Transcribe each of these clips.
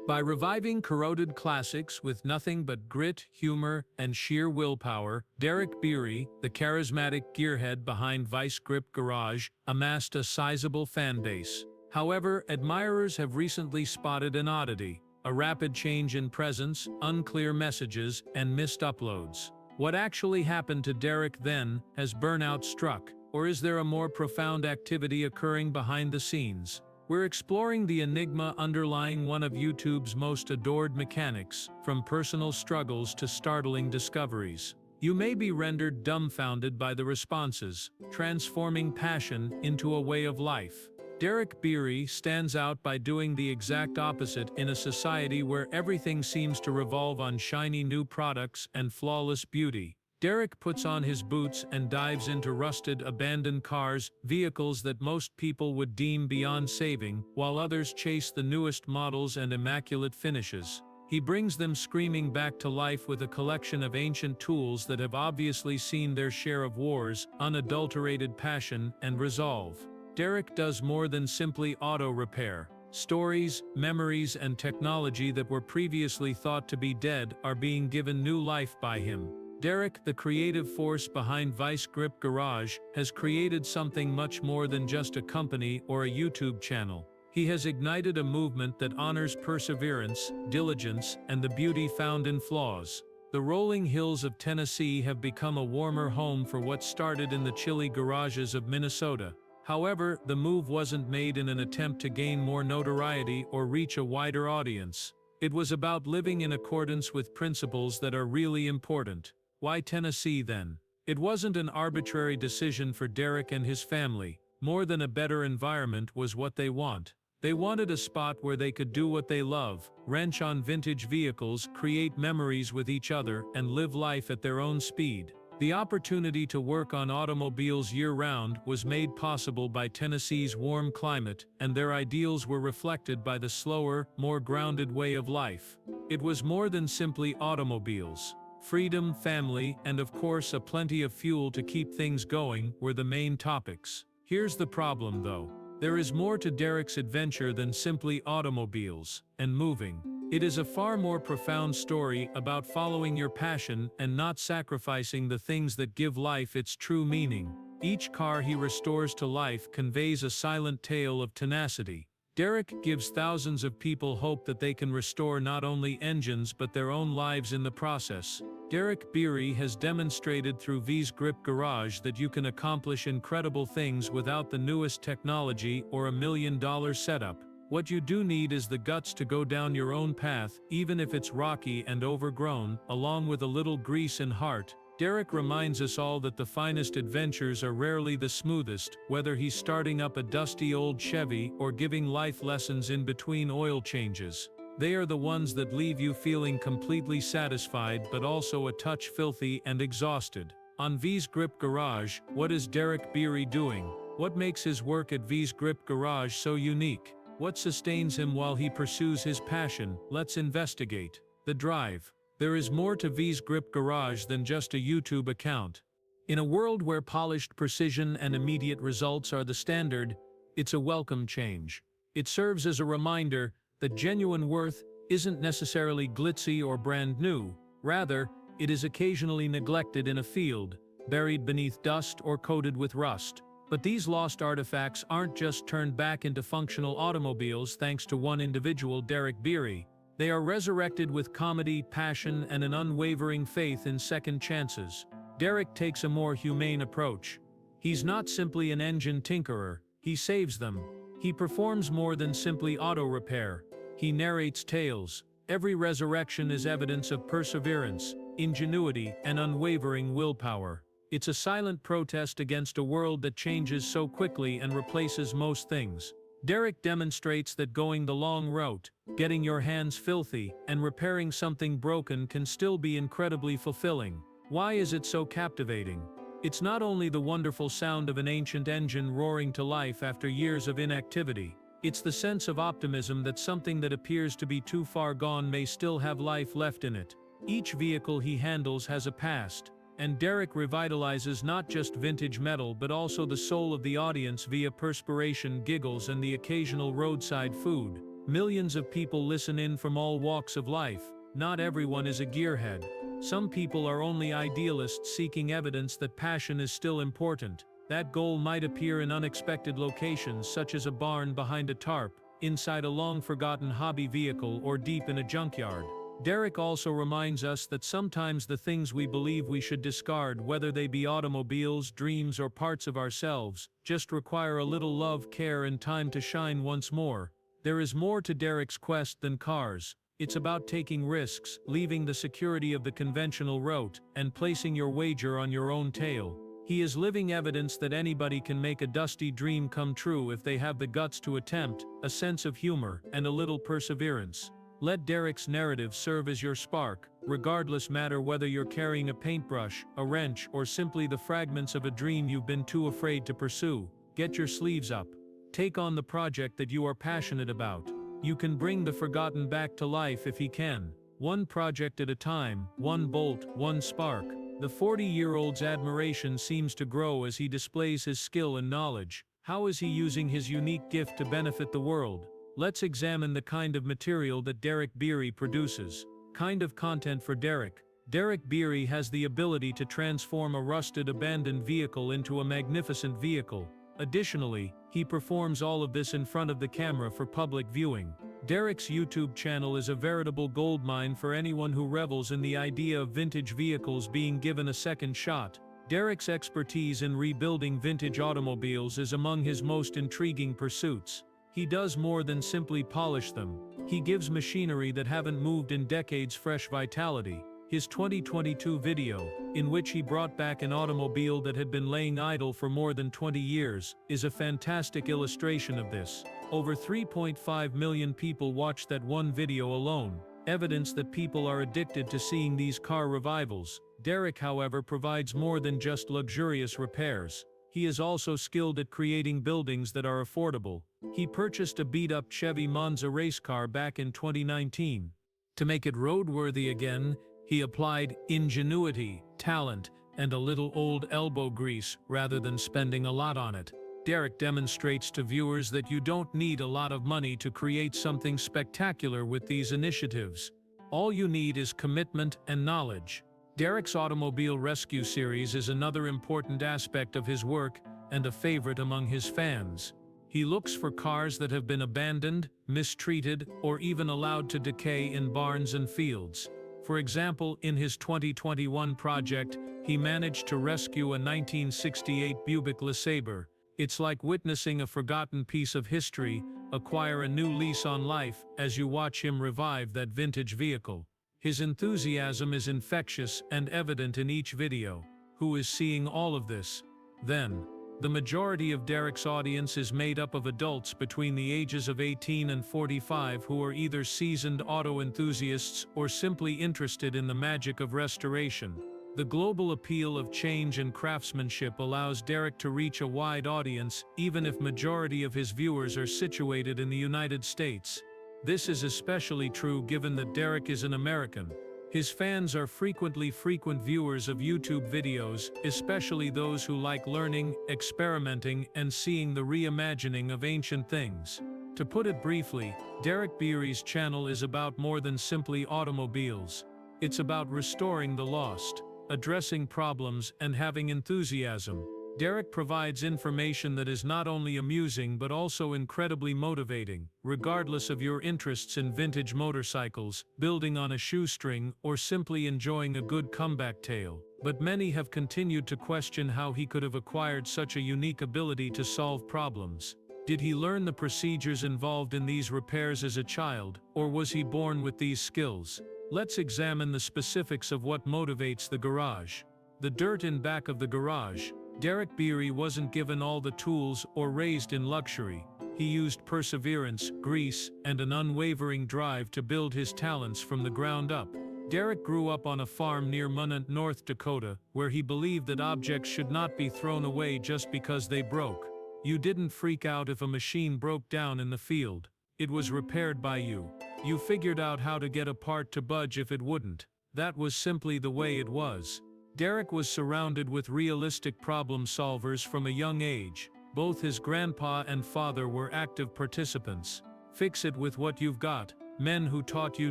By reviving corroded classics with nothing but grit, humor, and sheer willpower, Derek Bieri, the charismatic gearhead behind Vice Grip Garage, amassed a sizable fan base. However, admirers have recently spotted an oddity: a rapid change in presence, unclear messages, and missed uploads. What actually happened to Derek then? Has burnout struck? Or is there a more profound activity occurring behind the scenes? We're exploring the enigma underlying one of YouTube's most adored mechanics, from personal struggles to startling discoveries. You may be rendered dumbfounded by the responses, transforming passion into a way of life. Derek Bieri stands out by doing the exact opposite in a society where everything seems to revolve on shiny new products and flawless beauty. Derek puts on his boots and dives into rusted, abandoned cars, vehicles that most people would deem beyond saving, while others chase the newest models and immaculate finishes. He brings them screaming back to life with a collection of ancient tools that have obviously seen their share of wars, unadulterated passion, and resolve. Derek does more than simply auto repair. Stories, memories, and technology that were previously thought to be dead are being given new life by him. Derek, the creative force behind Vice Grip Garage, has created something much more than just a company or a YouTube channel. He has ignited a movement that honors perseverance, diligence, and the beauty found in flaws. The rolling hills of Tennessee have become a warmer home for what started in the chilly garages of Minnesota. However, the move wasn't made in an attempt to gain more notoriety or reach a wider audience. It was about living in accordance with principles that are really important. Why Tennessee then? It wasn't an arbitrary decision for Derek and his family. More than a better environment was what they want. They wanted a spot where they could do what they love, wrench on vintage vehicles, create memories with each other, and live life at their own speed. The opportunity to work on automobiles year-round was made possible by Tennessee's warm climate, and their ideals were reflected by the slower, more grounded way of life. It was more than simply automobiles. Freedom, family, and of course a plenty of fuel to keep things going were the main topics. Here's the problem though. There is more to Derek's adventure than simply automobiles and moving. It is a far more profound story about following your passion and not sacrificing the things that give life its true meaning. Each car he restores to life conveys a silent tale of tenacity. Derek gives thousands of people hope that they can restore not only engines but their own lives in the process. Derek Bieri has demonstrated through Vice Grip Garage that you can accomplish incredible things without the newest technology or $1 million setup. What you do need is the guts to go down your own path, even if it's rocky and overgrown, along with a little grease and heart. Derek reminds us all that the finest adventures are rarely the smoothest, whether he's starting up a dusty old Chevy or giving life lessons in between oil changes. They are the ones that leave you feeling completely satisfied but also a touch filthy and exhausted. On Vice Grip Garage, what is Derek Bieri doing? What makes his work at Vice Grip Garage so unique? What sustains him while he pursues his passion? Let's investigate. The drive. There is more to Vice Grip Garage than just a YouTube account. In a world where polished precision and immediate results are the standard, it's a welcome change. It serves as a reminder that genuine worth isn't necessarily glitzy or brand new. Rather, it is occasionally neglected in a field, buried beneath dust or coated with rust. But these lost artifacts aren't just turned back into functional automobiles thanks to one individual, Derek Bieri. They are resurrected with comedy, passion, and an unwavering faith in second chances. Derek takes a more humane approach. He's not simply an engine tinkerer, he saves them. He performs more than simply auto repair. He narrates tales. Every resurrection is evidence of perseverance, ingenuity, and unwavering willpower. It's a silent protest against a world that changes so quickly and replaces most things. Derek demonstrates that going the long route, getting your hands filthy, and repairing something broken can still be incredibly fulfilling. Why is it so captivating? It's not only the wonderful sound of an ancient engine roaring to life after years of inactivity. It's the sense of optimism that something that appears to be too far gone may still have life left in it. Each vehicle he handles has a past, and Derek revitalizes not just vintage metal but also the soul of the audience via perspiration, giggles, and the occasional roadside food. Millions of people listen in from all walks of life. Not everyone is a gearhead. Some people are only idealists seeking evidence that passion is still important. That goal might appear in unexpected locations such as a barn behind a tarp, inside a long-forgotten hobby vehicle, or deep in a junkyard. Derek also reminds us that sometimes the things we believe we should discard, whether they be automobiles, dreams, or parts of ourselves, just require a little love, care, and time to shine once more. There is more to Derek's quest than cars. It's about taking risks, leaving the security of the conventional route, and placing your wager on your own tail. He is living evidence that anybody can make a dusty dream come true if they have the guts to attempt, a sense of humor, and a little perseverance. Let Derek's narrative serve as your spark, regardless matter whether you're carrying a paintbrush, a wrench, or simply the fragments of a dream you've been too afraid to pursue. Get your sleeves up. Take on the project that you are passionate about. You can bring the forgotten back to life if he can. One project at a time, one bolt, one spark. The 40-year-old's admiration seems to grow as he displays his skill and knowledge. How is he using his unique gift to benefit the world? Let's examine the kind of material that Derek Bieri produces. Kind of content for Derek. Derek Bieri has the ability to transform a rusted, abandoned vehicle into a magnificent vehicle. Additionally, he performs all of this in front of the camera for public viewing. Derek's YouTube channel is a veritable goldmine for anyone who revels in the idea of vintage vehicles being given a second shot. Derek's expertise in rebuilding vintage automobiles is among his most intriguing pursuits. He does more than simply polish them. He gives machinery that haven't moved in decades fresh vitality. His 2022 video, in which he brought back an automobile that had been laying idle for more than 20 years, is a fantastic illustration of this. Over 3.5 million people watched that one video alone, evidence that people are addicted to seeing these car revivals. Derek, however, provides more than just luxurious repairs. He is also skilled at creating buildings that are affordable. He purchased a beat-up Chevy Monza race car back in 2019. To make it roadworthy again, he applied ingenuity, talent, and a little old elbow grease rather than spending a lot on it. Derek demonstrates to viewers that you don't need a lot of money to create something spectacular with these initiatives. All you need is commitment and knowledge. Derek's Automobile Rescue series is another important aspect of his work and a favorite among his fans. He looks for cars that have been abandoned, mistreated, or even allowed to decay in barns and fields. For example, in his 2021 project, he managed to rescue a 1968 Buick LeSabre. It's like witnessing a forgotten piece of history acquire a new lease on life as you watch him revive that vintage vehicle. His enthusiasm is infectious and evident in each video. Who is seeing all of this? Then, the majority of Derek's audience is made up of adults between the ages of 18 and 45 who are either seasoned auto enthusiasts or simply interested in the magic of restoration. The global appeal of change and craftsmanship allows Derek to reach a wide audience, even if majority of his viewers are situated in the United States. This is especially true given that Derek is an American. His fans are frequent viewers of YouTube videos, especially those who like learning, experimenting, and seeing the reimagining of ancient things. To put it briefly, Derek Bieri's channel is about more than simply automobiles. It's about restoring the lost, addressing problems, and having enthusiasm. Derek provides information that is not only amusing but also incredibly motivating, regardless of your interests in vintage motorcycles, building on a shoestring, or simply enjoying a good comeback tale. But many have continued to question how he could have acquired such a unique ability to solve problems. Did he learn the procedures involved in these repairs as a child, or was he born with these skills? Let's examine the specifics of what motivates the garage. The dirt in back of the garage. Derek Bieri wasn't given all the tools or raised in luxury. He used perseverance, grease, and an unwavering drive to build his talents from the ground up. Derek grew up on a farm near Minot, North Dakota, where he believed that objects should not be thrown away just because they broke. You didn't freak out if a machine broke down in the field. It was repaired by you. You figured out how to get a part to budge if it wouldn't. That was simply the way it was. Derek was surrounded with realistic problem solvers from a young age. Both his grandpa and father were active participants. Fix it with what you've got. Men who taught you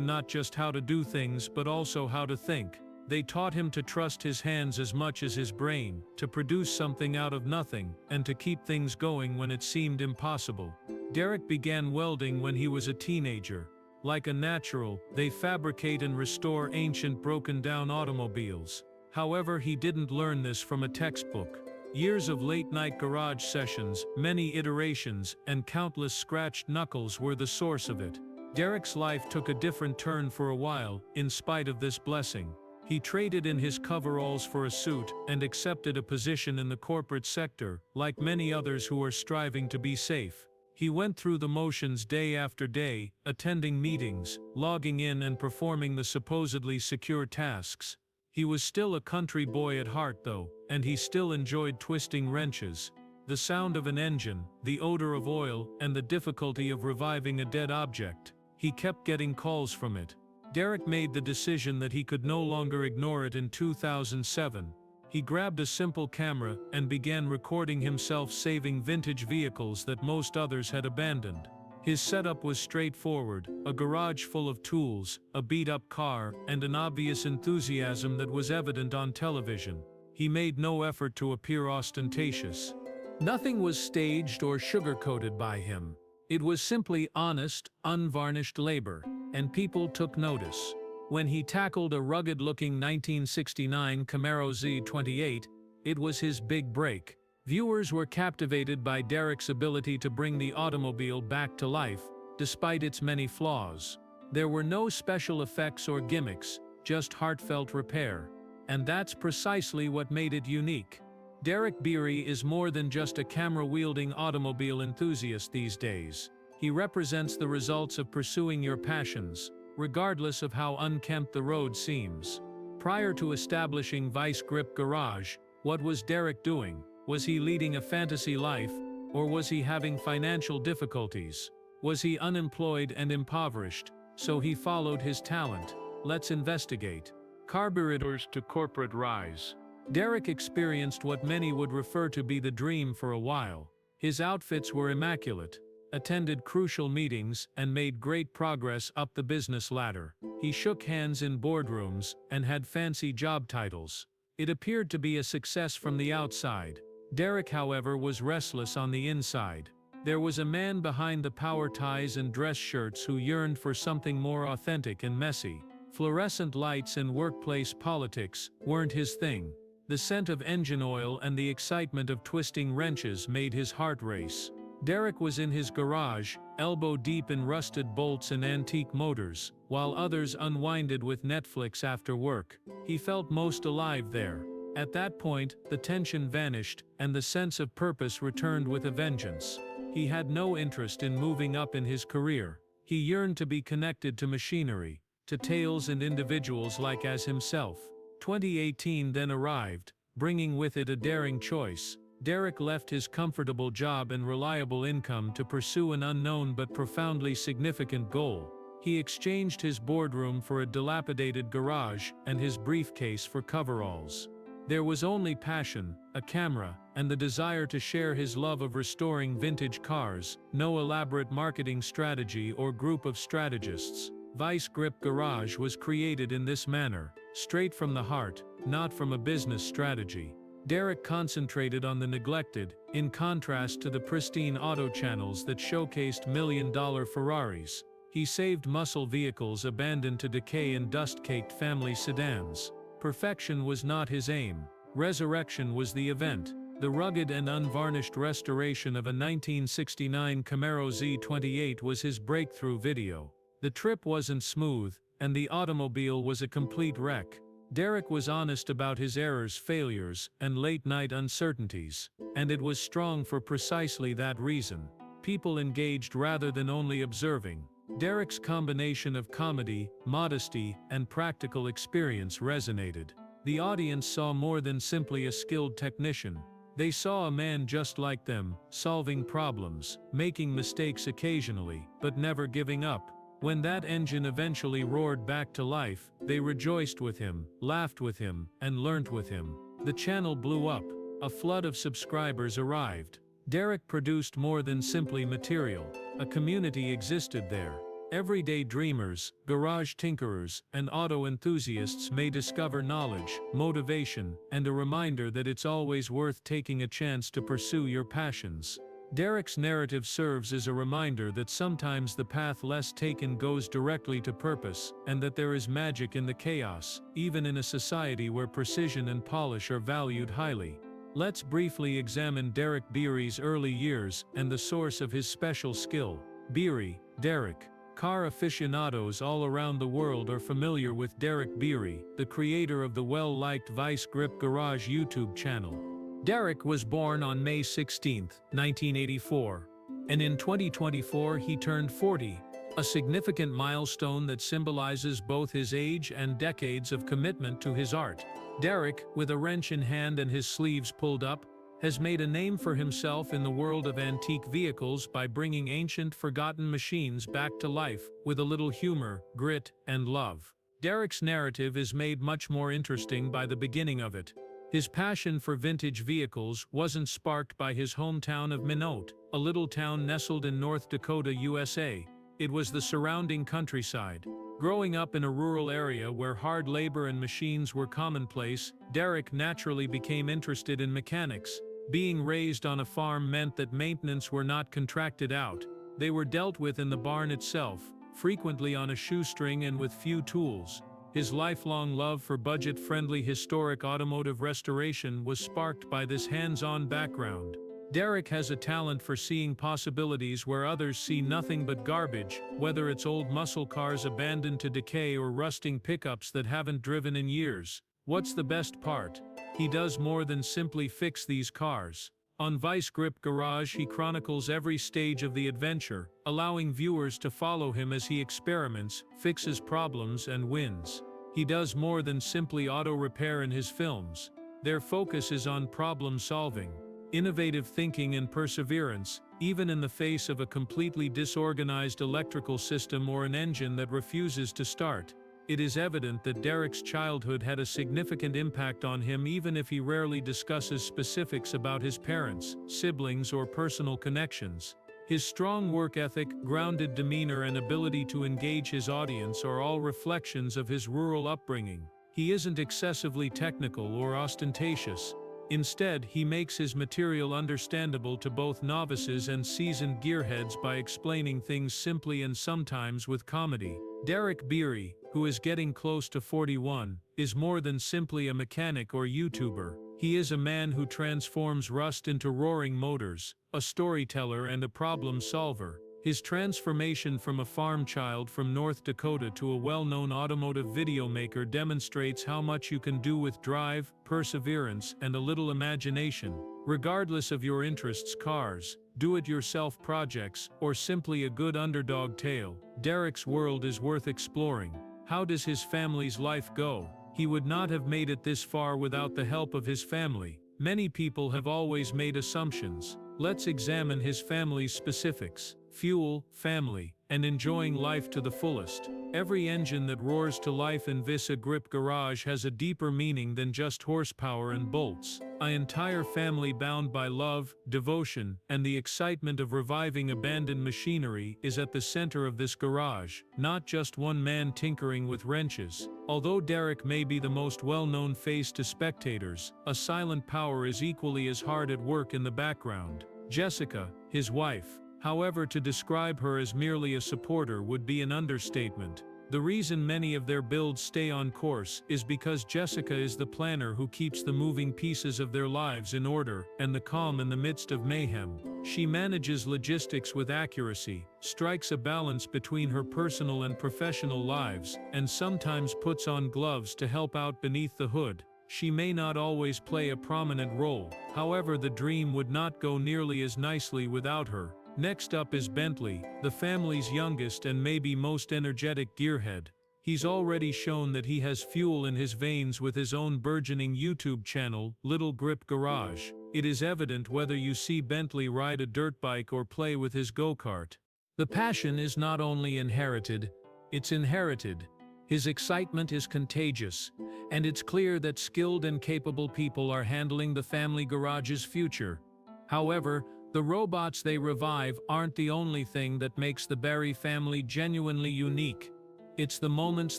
not just how to do things but also how to think. They taught him to trust his hands as much as his brain, to produce something out of nothing, and to keep things going when it seemed impossible. Derek began welding when he was a teenager. Like a natural, they fabricate and restore ancient broken-down automobiles. However, he didn't learn this from a textbook. Years of late-night garage sessions, many iterations, and countless scratched knuckles were the source of it. Derek's life took a different turn for a while, in spite of this blessing. He traded in his coveralls for a suit and accepted a position in the corporate sector, like many others who are striving to be safe. He went through the motions day after day, attending meetings, logging in and performing the supposedly secure tasks. He was still a country boy at heart though, and he still enjoyed twisting wrenches. The sound of an engine, the odor of oil, and the difficulty of reviving a dead object. He kept getting calls from it. Derek made the decision that he could no longer ignore it in 2007. He grabbed a simple camera and began recording himself saving vintage vehicles that most others had abandoned. His setup was straightforward, a garage full of tools, a beat-up car, and an obvious enthusiasm that was evident on television. He made no effort to appear ostentatious. Nothing was staged or sugar-coated by him. It was simply honest, unvarnished labor, and people took notice. When he tackled a rugged-looking 1969 Camaro Z28, it was his big break. Viewers were captivated by Derek's ability to bring the automobile back to life, despite its many flaws. There were no special effects or gimmicks, just heartfelt repair. And that's precisely what made it unique. Derek Bieri is more than just a camera-wielding automobile enthusiast these days. He represents the results of pursuing your passions, regardless of how unkempt the road seems. Prior to establishing Vice Grip Garage, what was Derek doing? Was he leading a fantasy life, or was he having financial difficulties? Was he unemployed and impoverished, so he followed his talent? Let's investigate. Carburetors to corporate rise. Derek experienced what many would refer to be the dream for a while. His outfits were immaculate, attended crucial meetings, and made great progress up the business ladder. He shook hands in boardrooms and had fancy job titles. It appeared to be a success from the outside. Derek, however, was restless on the inside. There was a man behind the power ties and dress shirts who yearned for something more authentic and messy. Fluorescent lights and workplace politics weren't his thing. The scent of engine oil and the excitement of twisting wrenches made his heart race. Derek was in his garage, elbow-deep in rusted bolts and antique motors, while others unwinded with Netflix after work. He felt most alive there. At that point, the tension vanished, and the sense of purpose returned with a vengeance. He had no interest in moving up in his career. He yearned to be connected to machinery, to tales and individuals like as himself. 2018 then arrived, bringing with it a daring choice. Derek left his comfortable job and reliable income to pursue an unknown but profoundly significant goal. He exchanged his boardroom for a dilapidated garage and his briefcase for coveralls. There was only passion, a camera, and the desire to share his love of restoring vintage cars, no elaborate marketing strategy or group of strategists. Vice Grip Garage was created in this manner, straight from the heart, not from a business strategy. Derek concentrated on the neglected, in contrast to the pristine auto channels that showcased million-dollar Ferraris. He saved muscle vehicles abandoned to decay and dust-caked family sedans. Perfection was not his aim. Resurrection was the event. The rugged and unvarnished restoration of a 1969 Camaro Z28 was his breakthrough video. The trip wasn't smooth, and the automobile was a complete wreck. Derek was honest about his errors, failures, and late-night uncertainties, and it was strong for precisely that reason. People engaged rather than only observing. Derek's combination of comedy, modesty, and practical experience resonated. The audience saw more than simply a skilled technician. They saw a man just like them, solving problems, making mistakes occasionally, but never giving up. When that engine eventually roared back to life, they rejoiced with him, laughed with him, and learnt with him. The channel blew up. A flood of subscribers arrived. Derek produced more than simply material. A community existed there. Everyday dreamers, garage tinkerers, and auto enthusiasts may discover knowledge, motivation, and a reminder that it's always worth taking a chance to pursue your passions. Derek's narrative serves as a reminder that sometimes the path less taken goes directly to purpose, and that there is magic in the chaos, even in a society where precision and polish are valued highly. Let's briefly examine Derek Bieri's early years and the source of his special skill. Bieri, Derek. Car aficionados all around the world are familiar with Derek Bieri, the creator of the well-liked Vice Grip Garage YouTube channel. Derek was born on May 16, 1984, and in 2024 he turned 40, a significant milestone that symbolizes both his age and decades of commitment to his art. Derek, with a wrench in hand and his sleeves pulled up, has made a name for himself in the world of antique vehicles by bringing ancient, forgotten machines back to life with a little humor, grit, and love. Derek's narrative is made much more interesting by the beginning of it. His passion for vintage vehicles wasn't sparked by his hometown of Minot, a little town nestled in North Dakota, USA. It was the surrounding countryside. Growing up in a rural area where hard labor and machines were commonplace, Derek naturally became interested in mechanics. Being raised on a farm meant that maintenance were not contracted out. They were dealt with in the barn itself, frequently on a shoestring and with few tools. His lifelong love for budget-friendly historic automotive restoration was sparked by this hands-on background. Derek has a talent for seeing possibilities where others see nothing but garbage, whether it's old muscle cars abandoned to decay or rusting pickups that haven't driven in years. What's the best part? He does more than simply fix these cars. On Vice Grip Garage he chronicles every stage of the adventure, allowing viewers to follow him as he experiments, fixes problems, and wins. He does more than simply auto repair in his films. Their focus is on problem solving, innovative thinking, and perseverance, even in the face of a completely disorganized electrical system or an engine that refuses to start. It is evident that Derek's childhood had a significant impact on him, even if he rarely discusses specifics about his parents, siblings, or personal connections. His strong work ethic, grounded demeanor, and ability to engage his audience are all reflections of his rural upbringing. He isn't excessively technical or ostentatious. Instead, he makes his material understandable to both novices and seasoned gearheads by explaining things simply and sometimes with comedy. Derek Bieri, who is getting close to 41, is more than simply a mechanic or YouTuber. He is a man who transforms rust into roaring motors, a storyteller and a problem solver. His transformation from a farm child from North Dakota to a well-known automotive video maker demonstrates how much you can do with drive, perseverance, and a little imagination. Regardless of your interests, cars, do-it-yourself projects, or simply a good underdog tale, Derek's world is worth exploring. How does his family's life go? He would not have made it this far without the help of his family. Many people have always made assumptions. Let's examine his family's specifics. Fuel, family, and enjoying life to the fullest. Every engine that roars to life in Vice Grip Garage has a deeper meaning than just horsepower and bolts. An entire family bound by love, devotion, and the excitement of reviving abandoned machinery is at the center of this garage, not just one man tinkering with wrenches. Although Derek may be the most well-known face to spectators, a silent power is equally as hard at work in the background. Jessica, his wife. However, to describe her as merely a supporter would be an understatement. The reason many of their builds stay on course is because Jessica is the planner who keeps the moving pieces of their lives in order and the calm in the midst of mayhem. She manages logistics with accuracy, strikes a balance between her personal and professional lives, and sometimes puts on gloves to help out beneath the hood. She may not always play a prominent role, however, the dream would not go nearly as nicely without her. Next up is Bentley, the family's youngest and maybe most energetic gearhead. He's already shown that he has fuel in his veins with his own burgeoning YouTube channel, Little Grip Garage. It is evident whether you see Bentley ride a dirt bike or play with his go-kart. The passion is not only inherited, it's inherited. His excitement is contagious, and it's clear that skilled and capable people are handling the family garage's future. However, The robots they revive aren't the only thing that makes the Bieri family genuinely unique. It's the moments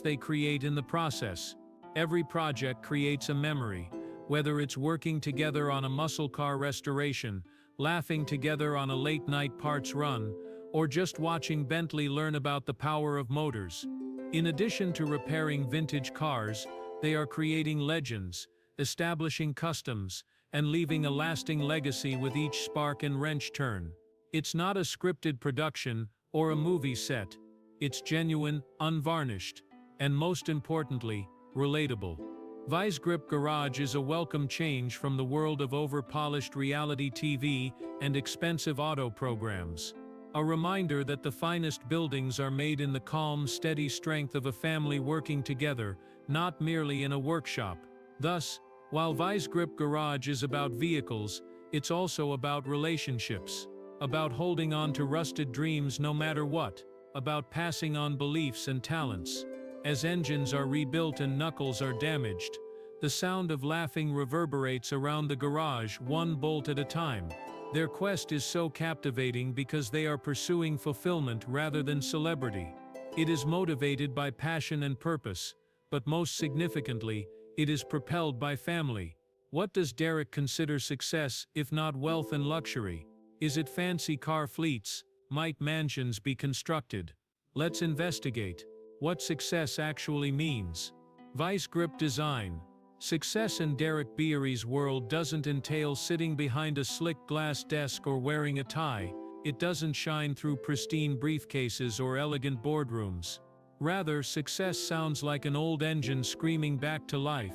they create in the process. Every project creates a memory, whether it's working together on a muscle car restoration, laughing together on a late-night parts run, or just watching Bentley learn about the power of motors. In addition to repairing vintage cars, they are creating legends, establishing customs, and leaving a lasting legacy with each spark and wrench turn. It's not a scripted production or a movie set. It's genuine, unvarnished, and most importantly, relatable. Grip Garage is a welcome change from the world of over-polished reality TV and expensive auto programs. A reminder that the finest buildings are made in the calm, steady strength of a family working together, not merely in a workshop. Thus, while Grip Garage is about vehicles, it's also about relationships, about holding on to rusted dreams no matter what, about passing on beliefs and talents. As engines are rebuilt and knuckles are damaged, the sound of laughing reverberates around the garage one bolt at a time. Their quest is so captivating because they are pursuing fulfillment rather than celebrity. It is motivated by passion and purpose, but most significantly, it is propelled by family. What does Derek consider success, if not wealth and luxury? Is it fancy car fleets? Might mansions be constructed? Let's investigate what success actually means. Grip design. Success in Derek Bieri's world doesn't entail sitting behind a slick glass desk or wearing a tie. It doesn't shine through pristine briefcases or elegant boardrooms. Rather, success sounds like an old engine screaming back to life,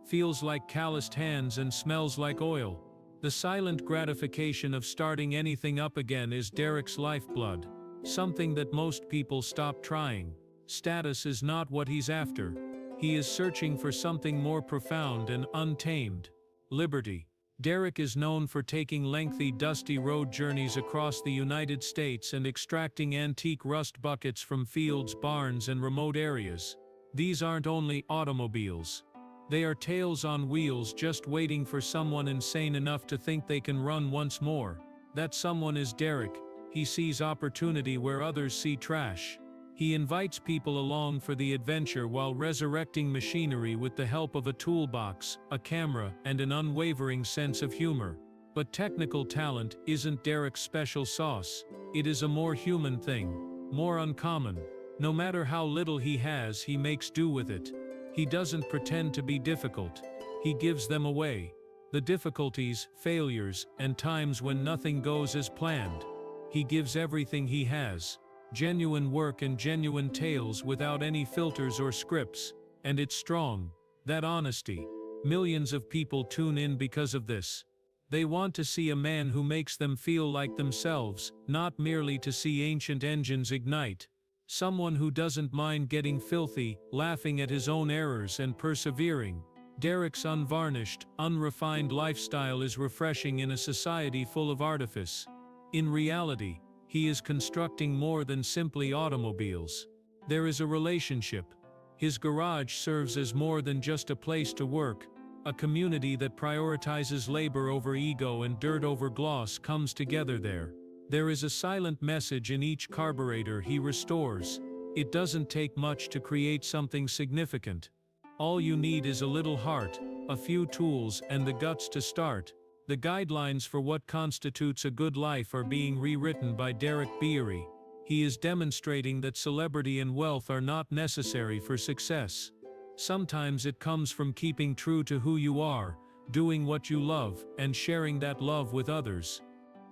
feels like calloused hands and smells like oil. The silent gratification of starting anything up again is Derek's lifeblood, something that most people stop trying. Status is not what he's after. He is searching for something more profound and untamed: liberty. Derek is known for taking lengthy, dusty road journeys across the United States and extracting antique rust buckets from fields, barns, and remote areas. These aren't only automobiles. They are tales on wheels just waiting for someone insane enough to think they can run once more. That someone is Derek. He sees opportunity where others see trash. He invites people along for the adventure while resurrecting machinery with the help of a toolbox, a camera, and an unwavering sense of humor. But technical talent isn't Derek's special sauce. It is a more human thing, more uncommon. No matter how little he has, he makes do with it. He doesn't pretend to be difficult. He gives them away. The difficulties, failures, and times when nothing goes as planned. He gives everything he has. Genuine work and genuine tales without any filters or scripts. And it's strong. That honesty. Millions of people tune in because of this. They want to see a man who makes them feel like themselves, not merely to see ancient engines ignite. Someone who doesn't mind getting filthy, laughing at his own errors and persevering. Derek's unvarnished, unrefined lifestyle is refreshing in a society full of artifice. In reality, he is constructing more than simply automobiles. There is a relationship. His garage serves as more than just a place to work. A community that prioritizes labor over ego and dirt over gloss comes together there. There is a silent message in each carburetor he restores. It doesn't take much to create something significant. All you need is a little heart, a few tools, and the guts to start. The guidelines for what constitutes a good life are being rewritten by Derek Bieri. He is demonstrating that celebrity and wealth are not necessary for success. Sometimes it comes from keeping true to who you are, doing what you love, and sharing that love with others.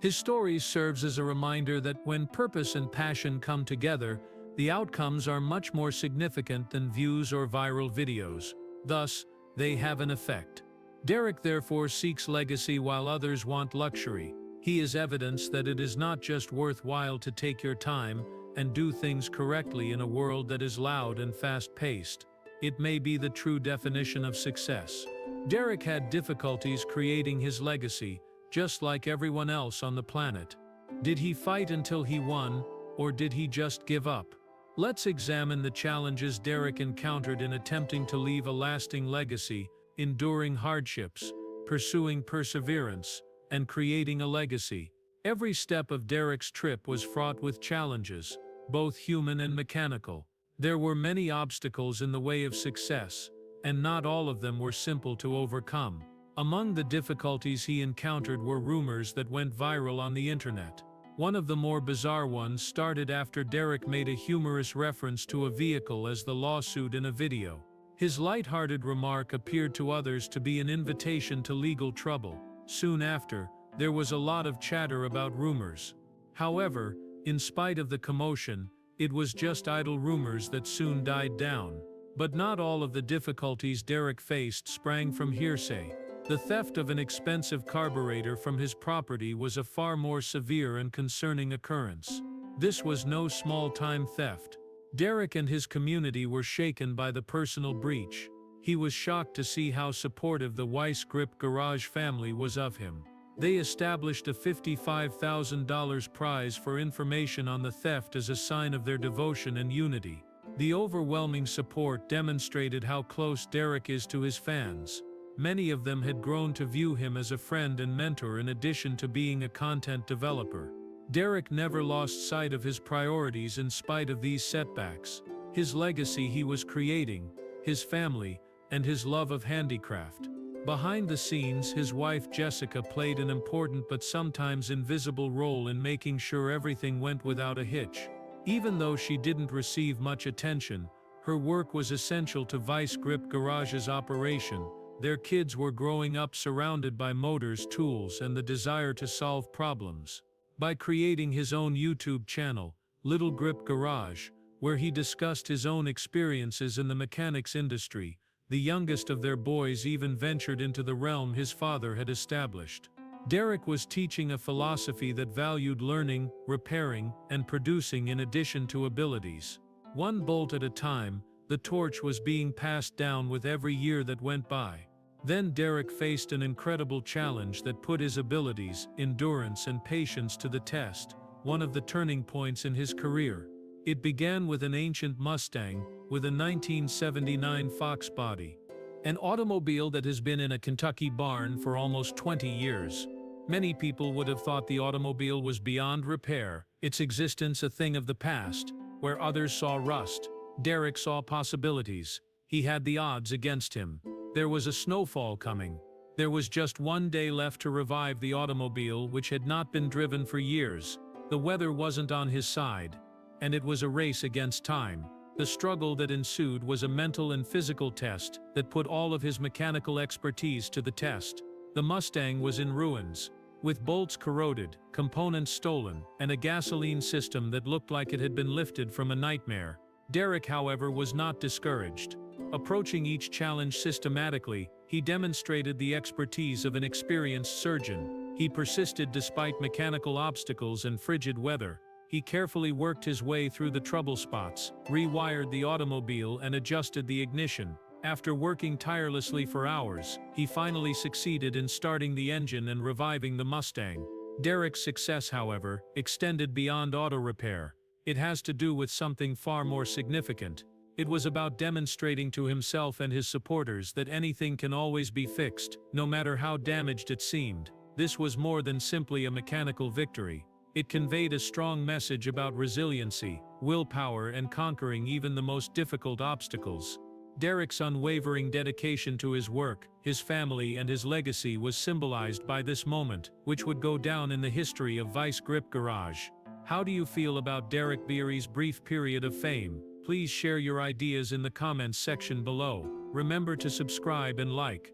His story serves as a reminder that when purpose and passion come together, the outcomes are much more significant than views or viral videos. Thus, they have an effect. Derek therefore seeks legacy while others want luxury. He is evidence that it is not just worthwhile to take your time and do things correctly in a world that is loud and fast-paced. It may be the true definition of success. Derek had difficulties creating his legacy, just like everyone else on the planet. Did he fight until he won, or did he just give up? Let's examine the challenges Derek encountered in attempting to leave a lasting legacy, enduring hardships, pursuing perseverance, and creating a legacy. Every step of Derek's trip was fraught with challenges, both human and mechanical. There were many obstacles in the way of success, and not all of them were simple to overcome. Among the difficulties he encountered were rumors that went viral on the internet. One of the more bizarre ones started after Derek made a humorous reference to a vehicle as the lawsuit in a video. His light-hearted remark appeared to others to be an invitation to legal trouble. Soon after, there was a lot of chatter about rumors. However, in spite of the commotion, it was just idle rumors that soon died down. But not all of the difficulties Derek faced sprang from hearsay. The theft of an expensive carburetor from his property was a far more severe and concerning occurrence. This was no small-time theft. Derek and his community were shaken by the personal breach. He was shocked to see how supportive the Weiss Grip Garage family was of him. They established a $55,000 prize for information on the theft as a sign of their devotion and unity. The overwhelming support demonstrated how close Derek is to his fans. Many of them had grown to view him as a friend and mentor in addition to being a content developer. Derek never lost sight of his priorities in spite of these setbacks. His legacy he was creating, his family, and his love of handicraft. Behind the scenes, his wife Jessica played an important but sometimes invisible role in making sure everything went without a hitch. Even though she didn't receive much attention, her work was essential to Weiss Grip Garage's operation. Their kids were growing up surrounded by motors, tools, and the desire to solve problems. By creating his own YouTube channel, Little Grip Garage, where he discussed his own experiences in the mechanics industry, the youngest of their boys even ventured into the realm his father had established. Derek was teaching a philosophy that valued learning, repairing, and producing in addition to abilities. One bolt at a time, the torch was being passed down with every year that went by. Then Derek faced an incredible challenge that put his abilities, endurance, and patience to the test, one of the turning points in his career. It began with an ancient Mustang, with a 1979 Fox body. An automobile that has been in a Kentucky barn for almost 20 years. Many people would have thought the automobile was beyond repair, its existence a thing of the past, where others saw rust. Derek saw possibilities. He had the odds against him. There was a snowfall coming. There was just one day left to revive the automobile, which had not been driven for years. The weather wasn't on his side, and it was a race against time. The struggle that ensued was a mental and physical test that put all of his mechanical expertise to the test. The Mustang was in ruins, with bolts corroded, components stolen, and a gasoline system that looked like it had been lifted from a nightmare. Derek, however, was not discouraged. Approaching each challenge systematically, he demonstrated the expertise of an experienced surgeon. He persisted despite mechanical obstacles and frigid weather. He carefully worked his way through the trouble spots, rewired the automobile, and adjusted the ignition. After working tirelessly for hours, he finally succeeded in starting the engine and reviving the Mustang. Derek's success, however, extended beyond auto repair. It has to do with something far more significant. It was about demonstrating to himself and his supporters that anything can always be fixed, no matter how damaged it seemed. This was more than simply a mechanical victory. It conveyed a strong message about resiliency, willpower, and conquering even the most difficult obstacles. Derek's unwavering dedication to his work, his family, and his legacy was symbolized by this moment, which would go down in the history of Weiss Grip Garage. How do you feel about Derek Bieri's brief period of fame? Please share your ideas in the comments section below. Remember to subscribe and like.